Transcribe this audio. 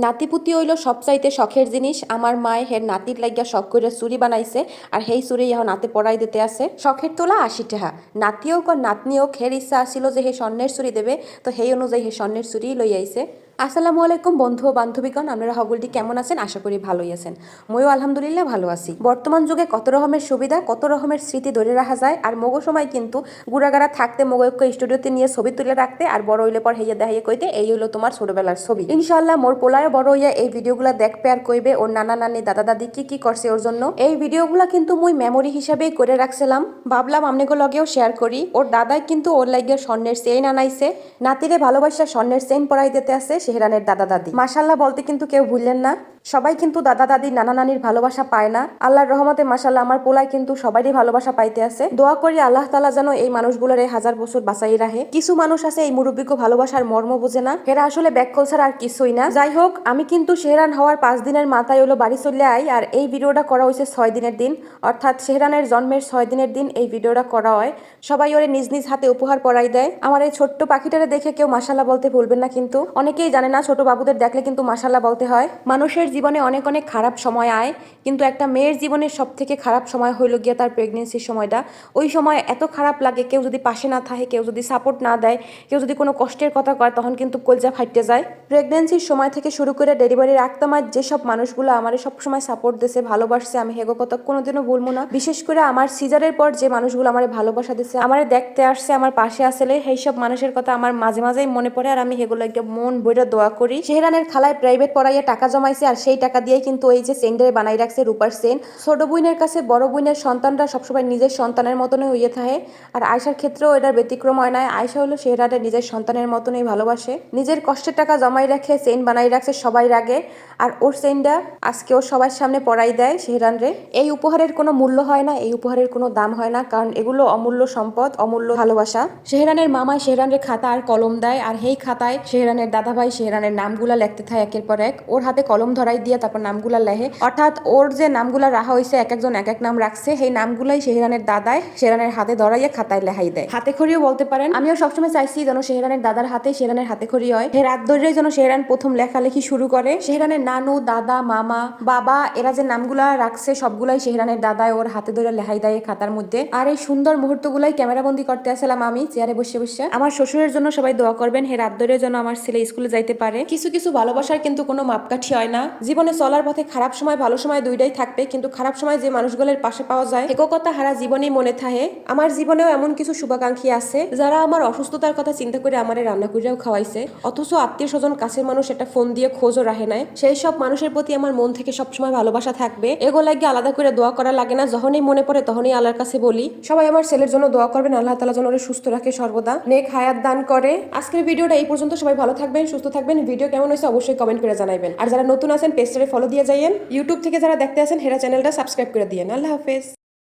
নাতিপুতি হইল সবচাইতে শখের জিনিস। আমার মায়ে হের নাতির লাগিয়া শখ করে চুরি বানাইছে, আর হেই চুরি এখন নাতে পড়াই দিতে আছে। শখের তোলা ৮০ টাকা। নাতি হোক আর নাতনি হোক, হের ইচ্ছা আসছিল যে হে স্বর্ণের চুরি দেবে, তো সেই অনুযায়ী হে স্বর্ণের চুরি লই আইছে। আসসালামু আলাইকুম বন্ধু ও বান্ধবীগণ, আপনারা সকলটি কেমন আছেন? আশা করি ভালোই আছেন। ময়ও আলহামদুলিল্লাহ ভালো আছি। বর্তমান যুগে কত রকমের সুবিধা, কত রকমের স্মৃতি ধরে রাখা যায়। আর মগো সময় কিন্তু গুড়াগাড়া থাকতে মগৈক্য স্টুডিওতে নিয়ে ছবি তুলে রাখতে, আর বড় হইলে পর হেয়ে দেখাইয়ে কইতে এই হলো তোমার ছোটবেলার ছবি। ইনশাআল্লাহ মোর পোলায় বড় হইয়া এই ভিডিওগুলো দেখবে আর কইবে ওর নানা নানি দাদা দাদি কি কি করছে ওর জন্য। এই ভিডিওগুলো কিন্তু মুই মেমোরি হিসাবেই করে রাখছিলাম, ভাবলাম আমনেগো লগেও শেয়ার করি। ওর দাদাই কিন্তু ওর লাগিয়ে স্বর্ণের চেইন আনাইছে, নাতিরে ভালোবাসা স্বর্ণের চেইন পরাই দিতে আছে সেহরানের দাদা দাদি। মাশাল্লাহ বলতে কিন্তু কেউ ভুললেন না, সবাই কিন্তু দাদা দাদি নানা নানির ভালোবাসা পায় না। আল্লাহর রহমতে মাশাল্লাহ আমার পোলায় কিন্তু সবারই ভালোবাসা পাইতে আছে। দোয়া করি আল্লাহ তাআলা যেন এই মানুষগুলোর 1000 বছর বাঁচাই রাখে। কিছু মানুষ আছে এই মুরব্বিকে ভালোবাসার মর্ম বোঝে না, এরা আসলে ব্যাককল ছাড়া আর কিছুই না। যাই হোক, আমি কিন্তু সেহরান হওয়ার 5 দিনের মাথায় হলো বাড়ি চলে আই, আর এই ভিডিওটা করা হয়েছে 6 দিনের দিন, অর্থাৎ সেহরানের জন্মের 6 দিনের দিন এই ভিডিওটা করা হয়। সবাই ওরে নিজ নিজ হাতে উপহার পরাই দেয়। আমার এই ছোট্ট পাখিটারে দেখে কেউ মাশাল্লাহ বলতে ভুলবেন না, কিন্তু অনেকেই জানে না ছোট বাবুদের দেখলে কিন্তু মাশাল্লাহ বলতে হয়। মানুষের জীবনে অনেক অনেক খারাপ সময় আয়, কিন্তু একটা মেয়ের জীবনের সব থেকে খারাপ সময় হইল গিয়া তার প্রেগনেন্সির সময়টা। ওই সময় এত খারাপ লাগে, কেউ যদি পাশে না থাকে, কেউ যদি সাপোর্ট না দেয়, কেউ যদি কোনো কষ্টের কথা কয়, তখন কিন্তু কলজা ফাইটে যায়। প্রেগনেন্সির সময় থেকে শুরু করে ডেলিভারির আগ যেসব মানুষগুলো আমার সবসময় সাপোর্ট দিয়েছে, ভালোবাসছে, আমি হেগো কথা কোনোদিনও ভুলবো না। বিশেষ করে আমার সিজারের পর যে মানুষগুলো আমার ভালোবাসা দিচ্ছে, আমার দেখতে আসছে, আমার পাশে আসলে, সেই সব মানুষের কথা আমার মাঝে মাঝেই মনে পড়ে, আর আমি হেগুলো একটা মন বইটা দোয়া করি। সেহরানের খালায় প্রাইভেট পড়াইয়া টাকা জমাইছে, আর সেই টাকা দিয়েই কিন্তু এই যে চেইনটারে বানাই রাখছে রূপার চেইন। ছোট বোনের কাছে বড় বোনের সন্তানরা সবসময় নিজের সন্তানের মতনই হইয়ে থাকে, আর আয়সার ক্ষেত্রেও এটার ব্যতিক্রম হয় না। আয়সা হলো সেহরানের নিজের সন্তানের মতনই ভালোবাসে, নিজের কষ্টের টাকা জমাই রাখে চেইন বানাই রাখছে সবাই আগে, আর ওর চেইনটা আজকে ওর সবার সামনে পরাই দেয় সেহরান রে। এই উপহারের কোনো মূল্য হয় না, এই উপহারের কোনো দাম হয় না, কারণ এগুলো অমূল্য সম্পদ, অমূল্য ভালোবাসা। সেহরানের মামায় সেহরানের খাতা আর কলম দেয়, আর সেই খাতায় সেহরানের দাদাভাই সেহরানের নামগুলা লিখতে থাকে একের পর এক। ওর হাতে কলম ধরাই দিয়ে তারপর নামগুলা লেখে, অর্থাৎ ওর যে নামগুলা রাখা হয়েছে এক একজন এক এক নাম রাখছে, সেই নামগুলাই সেহরানের দাদায় সেহরানের হাতে ধরাইয়া খাতায় লেখাই দেয়। হাতে খড়িও বলতে পারেন। আমিও সবসময় চাইছি যেন সেহরানের দাদার হাতে সেহরানের হাতে খড়ি হয়। হে রাত ধরে যেন সেহরান প্রথম লেখালেখি শুরু করে। সেহরানের নানু, দাদা, মামা, বাবা এরা যে নামগুলা রাখছে সবগুলাই সেহরানের দাদায় ওর হাতে ধরে লেখাই দেয় খাতার মধ্যে। আর এই সুন্দর মুহূর্তগুলাই ক্যামেরাবন্দি করতে আসলাম আমি চেয়ারে বসে বসে। আমার শ্বশুরের জন্য সবাই দোয়া করবেন, হে রাত ধরে যেন আমার ছেলে স্কুলে যাইতে পারে। কিছু কিছু ভালোবাসার কিন্তু কোনো মাপকাঠি হয় না। জীবনে চলার পথে খারাপ সময় ভালো সময় দুইটাই থাকবে, কিন্তু খারাপ সময় যে মানুষগুলোর পাশে পাওয়া যায় একো কথা হারা জীবনেই মনে থাকে। আমার জীবনেও এমন কিছু শুভাকাঙ্ক্ষী আছে যারা আমার অসুস্থতার কথা চিন্তা করে আমারে রান্না করেও খাওয়াইছে, অথচ আত্মীয় স্বজন কাছের মানুষ একটা ফোন দিয়ে খোঁজও রাখে নাই। সেই সব মানুষের প্রতি আমার মন থেকে সবসময় ভালোবাসা থাকবে। এগো লাগে আলাদা করে দোয়া করা লাগে না, যখনই মনে পড়ে তখনই আল্লাহর কাছে বলি। সবাই আমার ছেলের জন্য দোয়া করবেন, আল্লাহ তাআলা যেন ওরে সুস্থ রাখে, সর্বদা নেক হায়াত দান করে। আজকের ভিডিওটা এই পর্যন্ত। সবাই ভালো থাকবেন, সুস্থ থাকবেন। ভিডিও কেমন হয়েছে অবশ্যই কমেন্ট করে জানাবেন, আর যারা নতুন আছেন পেজটারে ফলো দিয়ে যাইয়েন। ইউটিউব থেকে যারা দেখতে আছেন হেরা চ্যানেলটা সাবস্ক্রাইব করে দিয়েন। আল্লাহ হাফেজ।